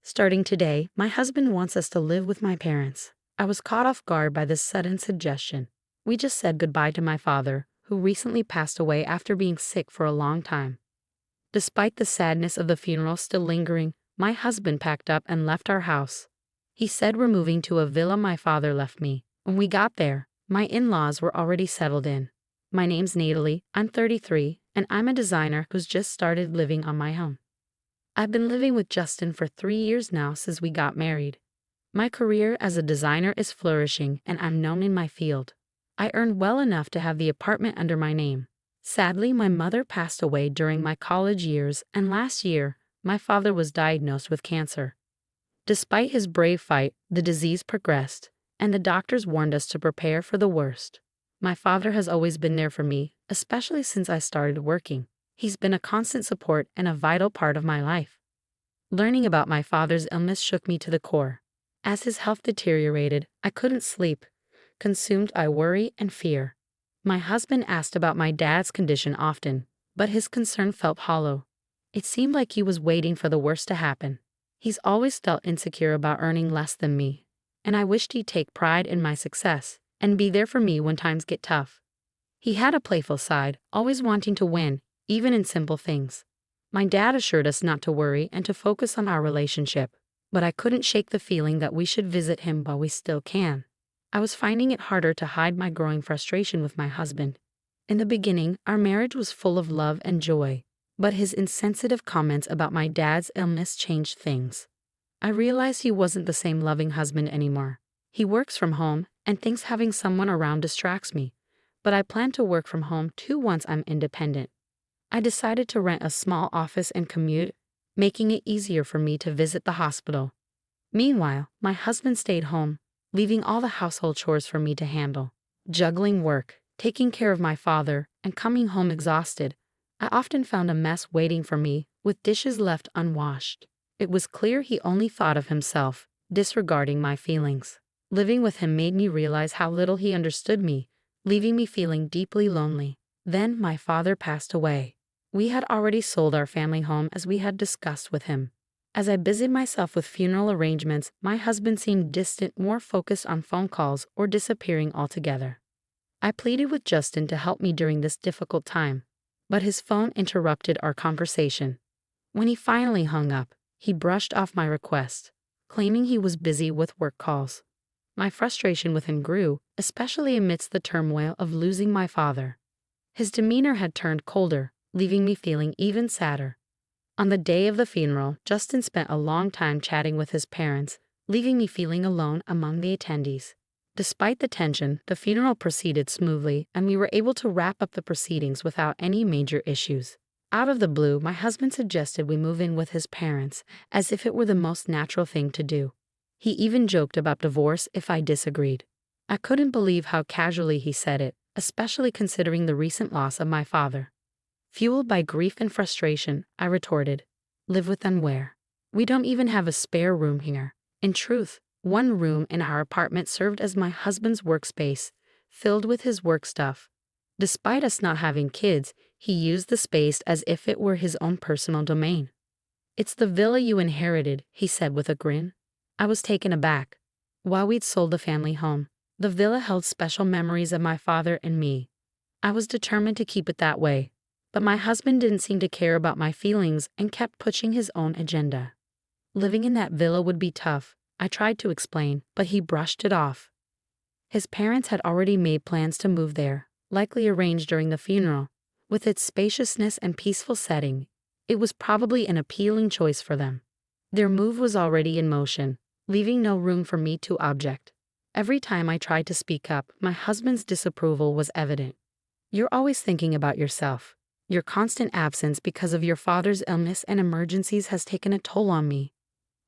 Starting today, my husband wants us to live with my parents. I was caught off guard by this sudden suggestion. We just said goodbye to my father, who recently passed away after being sick for a long time. Despite the sadness of the funeral still lingering, my husband packed up and left our house. He said we're moving to a villa my father left me. When we got there, my in-laws were already settled in. My name's Natalie, I'm 33, and I'm a designer who's just started living on my own. I've been living with Justin for 3 years now since we got married. My career as a designer is flourishing and I'm known in my field. I earned well enough to have the apartment under my name. Sadly, my mother passed away during my college years, and last year, my father was diagnosed with cancer. Despite his brave fight, the disease progressed, and the doctors warned us to prepare for the worst. My father has always been there for me, especially since I started working. He's been a constant support and a vital part of my life. Learning about my father's illness shook me to the core. As his health deteriorated, I couldn't sleep, consumed by worry and fear. My husband asked about my dad's condition often, but his concern felt hollow. It seemed like he was waiting for the worst to happen. He's always felt insecure about earning less than me, and I wished he'd take pride in my success and be there for me when times get tough. He had a playful side, always wanting to win, even in simple things. My dad assured us not to worry and to focus on our relationship, but I couldn't shake the feeling that we should visit him while we still can. I was finding it harder to hide my growing frustration with my husband. In the beginning, our marriage was full of love and joy, but his insensitive comments about my dad's illness changed things. I realized he wasn't the same loving husband anymore. He works from home and thinks having someone around distracts me, but I plan to work from home too once I'm independent. I decided to rent a small office and commute, making it easier for me to visit the hospital. Meanwhile, my husband stayed home, leaving all the household chores for me to handle. Juggling work, taking care of my father, and coming home exhausted, I often found a mess waiting for me, with dishes left unwashed. It was clear he only thought of himself, disregarding my feelings. Living with him made me realize how little he understood me, leaving me feeling deeply lonely. Then my father passed away. We had already sold our family home as we had discussed with him. As I busied myself with funeral arrangements, my husband seemed distant, more focused on phone calls or disappearing altogether. I pleaded with Justin to help me during this difficult time, but his phone interrupted our conversation. When he finally hung up, he brushed off my request, claiming he was busy with work calls. My frustration with him grew, especially amidst the turmoil of losing my father. His demeanor had turned colder, leaving me feeling even sadder. On the day of the funeral, Justin spent a long time chatting with his parents, leaving me feeling alone among the attendees. Despite the tension, the funeral proceeded smoothly, and we were able to wrap up the proceedings without any major issues. Out of the blue, my husband suggested we move in with his parents, as if it were the most natural thing to do. He even joked about divorce if I disagreed. I couldn't believe how casually he said it, especially considering the recent loss of my father. Fueled by grief and frustration, I retorted, "Live with them where? We don't even have a spare room here." In truth, one room in our apartment served as my husband's workspace, filled with his work stuff. Despite us not having kids, he used the space as if it were his own personal domain. "It's the villa you inherited," he said with a grin. I was taken aback. While we'd sold the family home, the villa held special memories of my father and me. I was determined to keep it that way. But my husband didn't seem to care about my feelings and kept pushing his own agenda. Living in that villa would be tough, I tried to explain, but he brushed it off. His parents had already made plans to move there, likely arranged during the funeral. With its spaciousness and peaceful setting, it was probably an appealing choice for them. Their move was already in motion, leaving no room for me to object. Every time I tried to speak up, my husband's disapproval was evident. "You're always thinking about yourself. Your constant absence because of your father's illness and emergencies has taken a toll on me.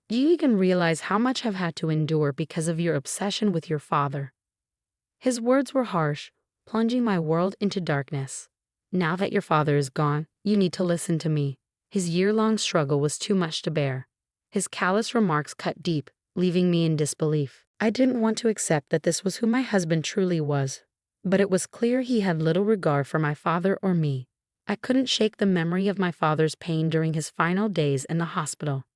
Do you even realize how much I've had to endure because of your obsession with your father?" His words were harsh, plunging my world into darkness. "Now that your father is gone, you need to listen to me." His year-long struggle was too much to bear. His callous remarks cut deep, leaving me in disbelief. I didn't want to accept that this was who my husband truly was, but it was clear he had little regard for my father or me. I couldn't shake the memory of my father's pain during his final days in the hospital.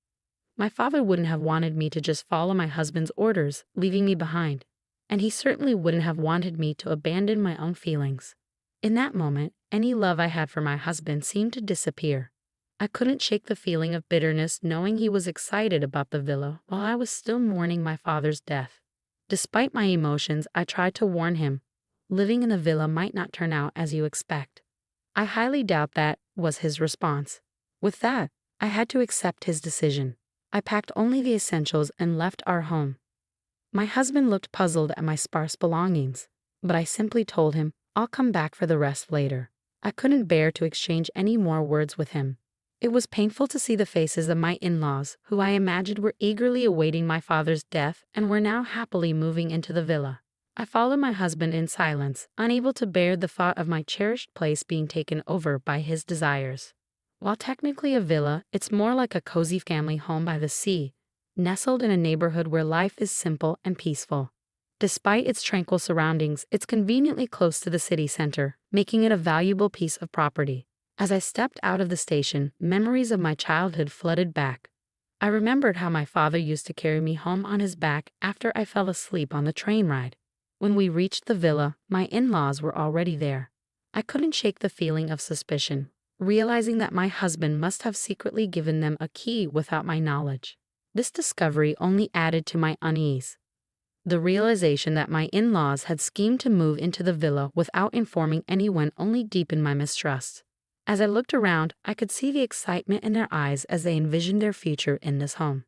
My father wouldn't have wanted me to just follow my husband's orders, leaving me behind. And he certainly wouldn't have wanted me to abandon my own feelings. In that moment, any love I had for my husband seemed to disappear. I couldn't shake the feeling of bitterness knowing he was excited about the villa while I was still mourning my father's death. Despite my emotions, I tried to warn him. Living in a villa might not turn out as you expect. I highly doubt that, was his response. With that, I had to accept his decision. I packed only the essentials and left our home. My husband looked puzzled at my sparse belongings, but I simply told him, I'll come back for the rest later. I couldn't bear to exchange any more words with him. It was painful to see the faces of my in-laws, who I imagined were eagerly awaiting my father's death and were now happily moving into the villa. I followed my husband in silence, unable to bear the thought of my cherished place being taken over by his desires. While technically a villa, it's more like a cozy family home by the sea, nestled in a neighborhood where life is simple and peaceful. Despite its tranquil surroundings, it's conveniently close to the city center, making it a valuable piece of property. As I stepped out of the station, memories of my childhood flooded back. I remembered how my father used to carry me home on his back after I fell asleep on the train ride. When we reached the villa, my in-laws were already there. I couldn't shake the feeling of suspicion, realizing that my husband must have secretly given them a key without my knowledge. This discovery only added to my unease. The realization that my in-laws had schemed to move into the villa without informing anyone only deepened my mistrust. As I looked around, I could see the excitement in their eyes as they envisioned their future in this home.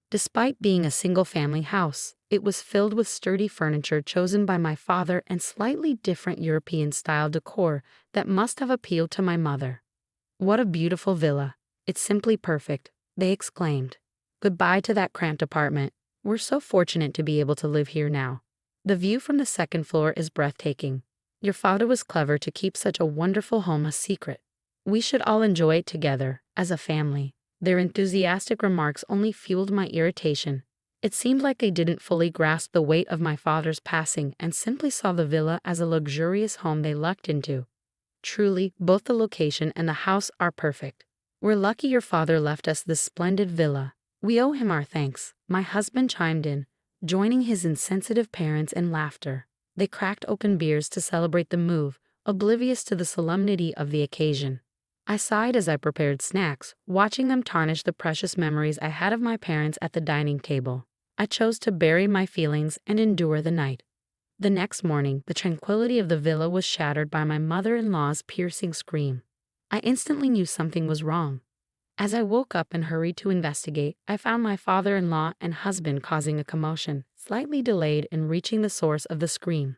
Despite being a single-family house, it was filled with sturdy furniture chosen by my father and slightly different European-style decor that must have appealed to my mother. "What a beautiful villa. It's simply perfect," they exclaimed. "Goodbye to that cramped apartment. We're so fortunate to be able to live here now. The view from the second floor is breathtaking. Your father was clever to keep such a wonderful home a secret. We should all enjoy it together, as a family." Their enthusiastic remarks only fueled my irritation. It seemed like they didn't fully grasp the weight of my father's passing and simply saw the villa as a luxurious home they lucked into. Truly, both the location and the house are perfect. "We're lucky your father left us this splendid villa. We owe him our thanks," my husband chimed in, joining his insensitive parents in laughter. They cracked open beers to celebrate the move, oblivious to the solemnity of the occasion. I sighed as I prepared snacks, watching them tarnish the precious memories I had of my parents at the dining table. I chose to bury my feelings and endure the night. The next morning, the tranquility of the villa was shattered by my mother-in-law's piercing scream. I instantly knew something was wrong. As I woke up and hurried to investigate, I found my father-in-law and husband causing a commotion, slightly delayed in reaching the source of the scream.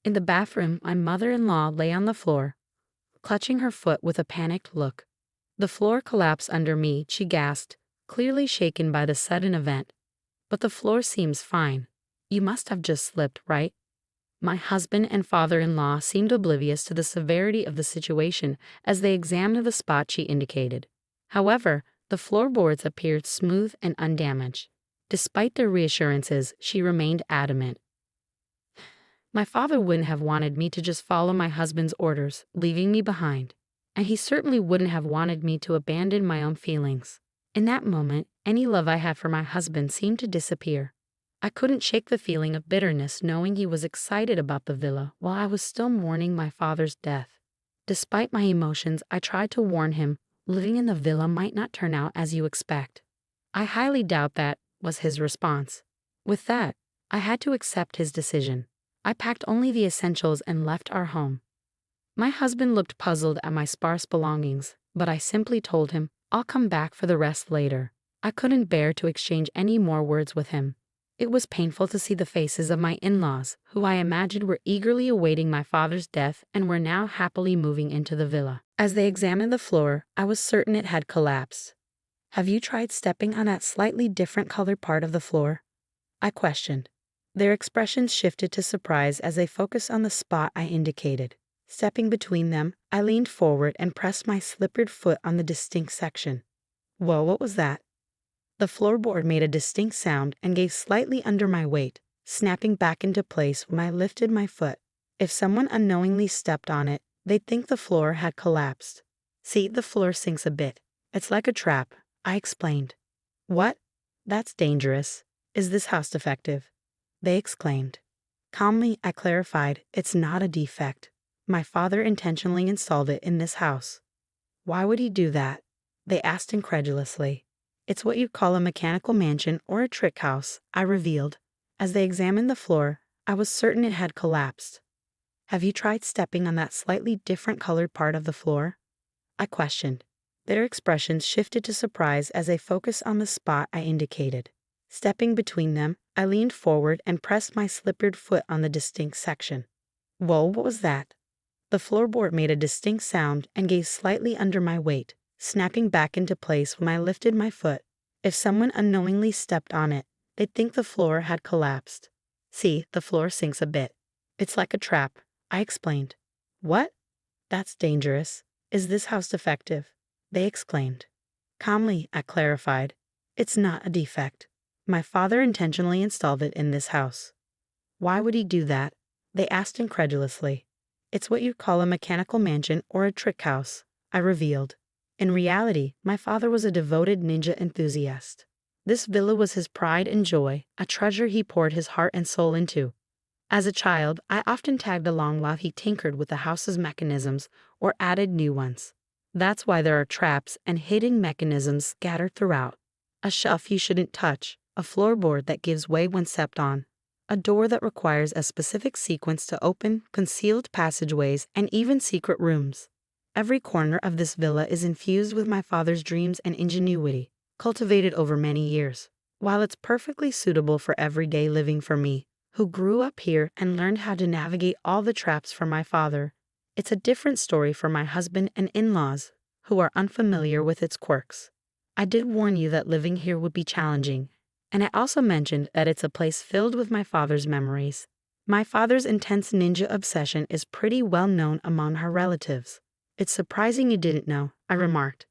In the bathroom, my mother-in-law lay on the floor, clutching her foot with a panicked look. "The floor collapsed under me," she gasped, clearly shaken by the sudden event. "But the floor seems fine. You must have just slipped, right?" My husband and father-in-law seemed oblivious to the severity of the situation as they examined the spot she indicated. However, the floorboards appeared smooth and undamaged. Despite their reassurances, she remained adamant. "My father wouldn't have wanted me to just follow my husband's orders, leaving me behind. And he certainly wouldn't have wanted me to abandon my own feelings." In that moment, any love I had for my husband seemed to disappear. I couldn't shake the feeling of bitterness knowing he was excited about the villa while I was still mourning my father's death. Despite my emotions, I tried to warn him, living in the villa might not turn out as you expect. "I highly doubt that," was his response. With that, I had to accept his decision. I packed only the essentials and left our home. My husband looked puzzled at my sparse belongings, but I simply told him, I'll come back for the rest later. I couldn't bear to exchange any more words with him. It was painful to see the faces of my in-laws, who I imagined were eagerly awaiting my father's death and were now happily moving into the villa. As they examined the floor, I was certain it had collapsed. "Have you tried stepping on that slightly different colored part of the floor?" I questioned. Their expressions shifted to surprise as they focused on the spot I indicated. Stepping between them, I leaned forward and pressed my slippered foot on the distinct section. Whoa, what was that? The floorboard made a distinct sound and gave slightly under my weight, snapping back into place when I lifted my foot. If someone unknowingly stepped on it, they'd think the floor had collapsed. "See, the floor sinks a bit. It's like a trap," I explained. "What?" That's dangerous. Is this house defective? They exclaimed. Calmly, I clarified, it's not a defect. My father intentionally installed it in this house. Why would he do that? They asked incredulously. It's what you'd call a mechanical mansion or a trick house, I revealed. As they examined the floor, I was certain it had collapsed. Have you tried stepping on that slightly different colored part of the floor? I questioned. Their expressions shifted to surprise as they focused on the spot I indicated. Stepping between them, I leaned forward and pressed my slippered foot on the distinct section. Whoa, what was that? The floorboard made a distinct sound and gave slightly under my weight, snapping back into place when I lifted my foot. If someone unknowingly stepped on it, they'd think the floor had collapsed. See, the floor sinks a bit. It's like a trap, I explained. What? That's dangerous. Is this house defective? They exclaimed. Calmly, I clarified. It's not a defect. My father intentionally installed it in this house. Why would he do that? They asked incredulously. It's what you'd call a mechanical mansion or a trick house, I revealed. In reality, my father was a devoted ninja enthusiast. This villa was his pride and joy, a treasure he poured his heart and soul into. As a child, I often tagged along while he tinkered with the house's mechanisms or added new ones. That's why there are traps and hidden mechanisms scattered throughout. A shelf you shouldn't touch, a floorboard that gives way when stepped on, a door that requires a specific sequence to open, concealed passageways, and even secret rooms. Every corner of this villa is infused with my father's dreams and ingenuity, cultivated over many years. While it's perfectly suitable for everyday living for me, who grew up here and learned how to navigate all the traps from my father, it's a different story for my husband and in-laws, who are unfamiliar with its quirks. I did warn you that living here would be challenging, and I also mentioned that it's a place filled with my father's memories. My father's intense ninja obsession is pretty well known among her relatives. It's surprising you didn't know, I remarked.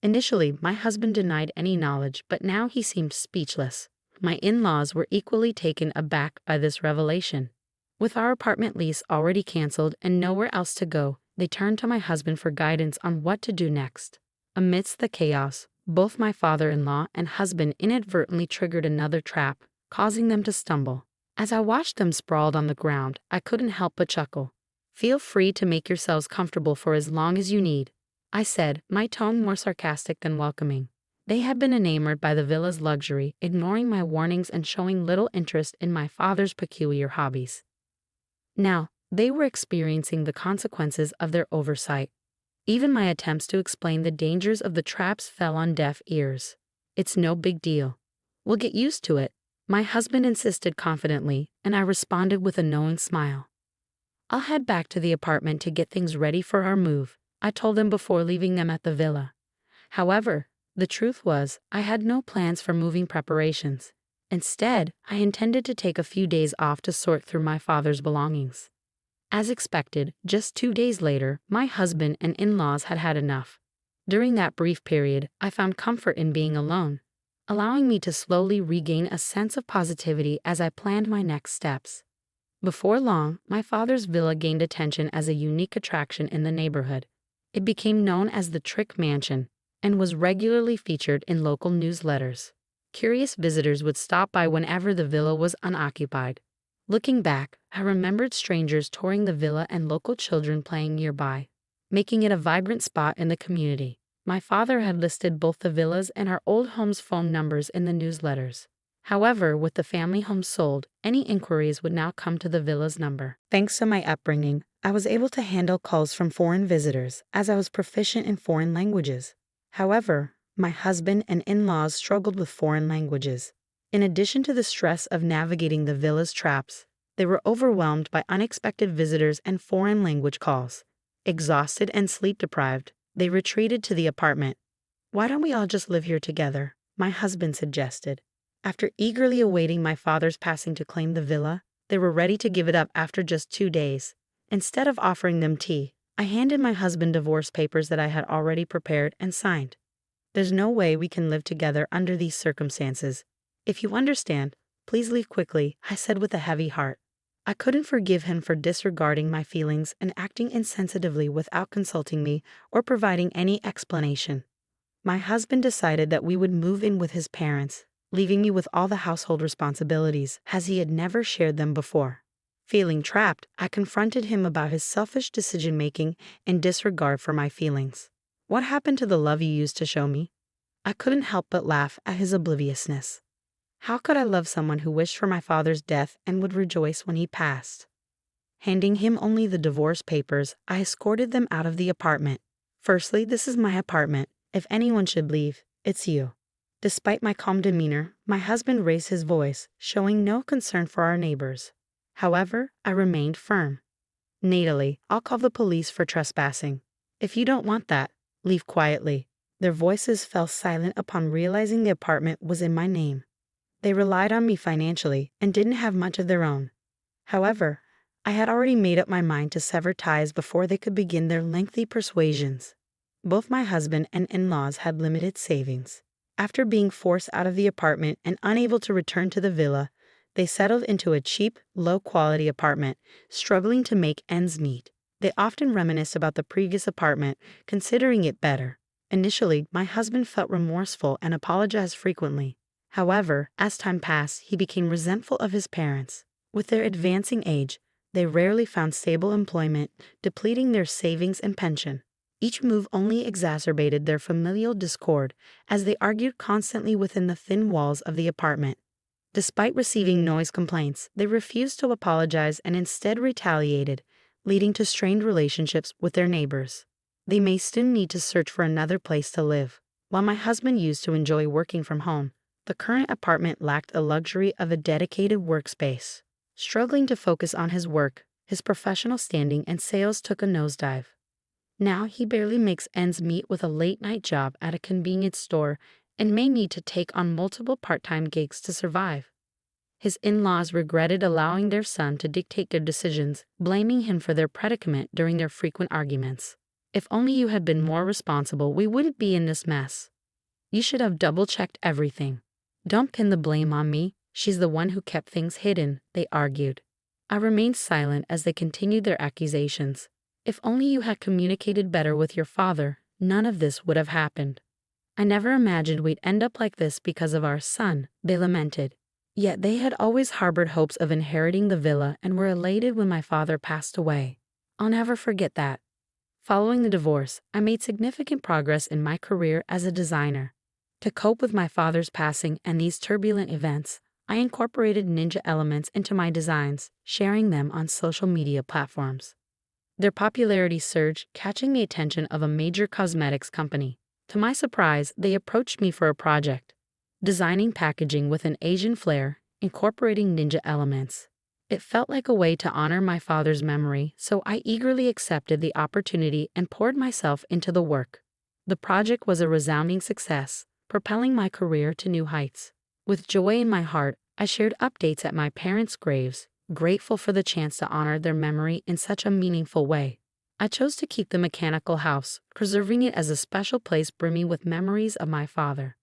Initially, my husband denied any knowledge, but now he seemed speechless. My in-laws were equally taken aback by this revelation. With our apartment lease already canceled and nowhere else to go, they turned to my husband for guidance on what to do next. Amidst the chaos, both my father-in-law and husband inadvertently triggered another trap, causing them to stumble. As I watched them sprawled on the ground, I couldn't help but chuckle. Feel free to make yourselves comfortable for as long as you need, I said, my tone more sarcastic than welcoming. They had been enamored by the villa's luxury, ignoring my warnings and showing little interest in my father's peculiar hobbies. Now, they were experiencing the consequences of their oversight. Even my attempts to explain the dangers of the traps fell on deaf ears. It's no big deal. We'll get used to it, my husband insisted confidently, and I responded with a knowing smile. I'll head back to the apartment to get things ready for our move, I told them before leaving them at the villa. However, the truth was, I had no plans for moving preparations. Instead, I intended to take a few days off to sort through my father's belongings. As expected, just 2 days later, my husband and in-laws had had enough. During that brief period, I found comfort in being alone, allowing me to slowly regain a sense of positivity as I planned my next steps. Before long, my father's villa gained attention as a unique attraction in the neighborhood. It became known as the Trick Mansion and was regularly featured in local newsletters. Curious visitors would stop by whenever the villa was unoccupied. Looking back, I remembered strangers touring the villa and local children playing nearby, making it a vibrant spot in the community. My father had listed both the villas and our old home's phone numbers in the newsletters. However, with the family home sold, any inquiries would now come to the villa's number. Thanks to my upbringing, I was able to handle calls from foreign visitors as I was proficient in foreign languages. However, my husband and in-laws struggled with foreign languages. In addition to the stress of navigating the villa's traps, they were overwhelmed by unexpected visitors and foreign language calls. Exhausted and sleep-deprived, they retreated to the apartment. Why don't we all just live here together? My husband suggested. After eagerly awaiting my father's passing to claim the villa, they were ready to give it up after just 2 days. Instead of offering them tea, I handed my husband divorce papers that I had already prepared and signed. There's no way we can live together under these circumstances. If you understand, please leave quickly, I said with a heavy heart. I couldn't forgive him for disregarding my feelings and acting insensitively without consulting me or providing any explanation. My husband decided that we would move in with his parents, leaving me with all the household responsibilities, as he had never shared them before. Feeling trapped, I confronted him about his selfish decision-making and disregard for my feelings. What happened to the love you used to show me? I couldn't help but laugh at his obliviousness. How could I love someone who wished for my father's death and would rejoice when he passed? Handing him only the divorce papers, I escorted them out of the apartment. Firstly, this is my apartment. If anyone should leave, it's you. Despite my calm demeanor, my husband raised his voice, showing no concern for our neighbors. However, I remained firm. Natally, I'll call the police for trespassing. If you don't want that, leave quietly. Their voices fell silent upon realizing the apartment was in my name. They relied on me financially and didn't have much of their own. However, I had already made up my mind to sever ties before they could begin their lengthy persuasions. Both my husband and in-laws had limited savings. After being forced out of the apartment and unable to return to the villa, they settled into a cheap, low-quality apartment, struggling to make ends meet. They often reminisced about the previous apartment, considering it better. Initially, my husband felt remorseful and apologized frequently. However, as time passed, he became resentful of his parents. With their advancing age, they rarely found stable employment, depleting their savings and pension. Each move only exacerbated their familial discord, as they argued constantly within the thin walls of the apartment. Despite receiving noise complaints, they refused to apologize and instead retaliated, leading to strained relationships with their neighbors. They may soon need to search for another place to live. While my husband used to enjoy working from home, the current apartment lacked the luxury of a dedicated workspace. Struggling to focus on his work, his professional standing and sales took a nosedive. Now he barely makes ends meet with a late-night job at a convenience store and may need to take on multiple part-time gigs to survive. His in-laws regretted allowing their son to dictate their decisions, blaming him for their predicament during their frequent arguments. If only you had been more responsible, we wouldn't be in this mess. You should have double-checked everything. Don't pin the blame on me. She's the one who kept things hidden, they argued. I remained silent as they continued their accusations. If only you had communicated better with your father, none of this would have happened. I never imagined we'd end up like this because of our son, they lamented. Yet they had always harbored hopes of inheriting the villa and were elated when my father passed away. I'll never forget that. Following the divorce, I made significant progress in my career as a designer. To cope with my father's passing and these turbulent events, I incorporated ninja elements into my designs, sharing them on social media platforms. Their popularity surged, catching the attention of a major cosmetics company. To my surprise, they approached me for a project, designing packaging with an Asian flair, incorporating ninja elements. It felt like a way to honor my father's memory, so I eagerly accepted the opportunity and poured myself into the work. The project was a resounding success, propelling my career to new heights. With joy in my heart, I shared updates at my parents' graves, grateful for the chance to honor their memory in such a meaningful way. I chose to keep the mechanical house, preserving it as a special place brimming with memories of my father.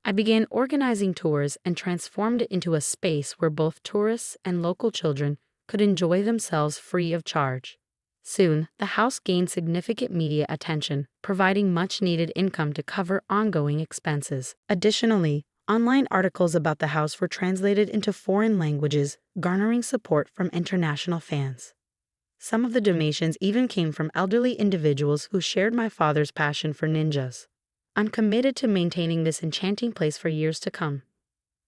I began organizing tours and transformed it into a space where both tourists and local children could enjoy themselves free of charge. Soon, the house gained significant media attention, providing much-needed income to cover ongoing expenses. Additionally, online articles about the house were translated into foreign languages, garnering support from international fans. Some of the donations even came from elderly individuals who shared my father's passion for ninjas. I'm committed to maintaining this enchanting place for years to come.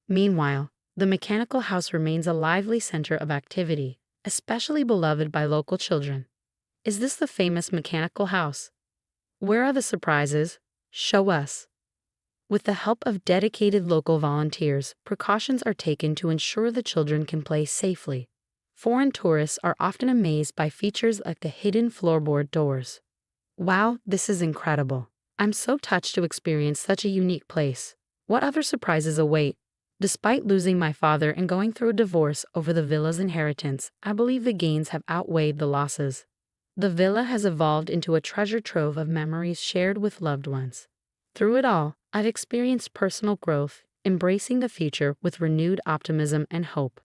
Meanwhile, the mechanical house remains a lively center of activity, especially beloved by local children. Is this the famous mechanical house? Where are the surprises? Show us. With the help of dedicated local volunteers, precautions are taken to ensure the children can play safely. Foreign tourists are often amazed by features like the hidden floorboard doors. Wow, this is incredible. I'm so touched to experience such a unique place. What other surprises await? Despite losing my father and going through a divorce over the villa's inheritance, I believe the gains have outweighed the losses. The villa has evolved into a treasure trove of memories shared with loved ones. Through it all, I've experienced personal growth, embracing the future with renewed optimism and hope.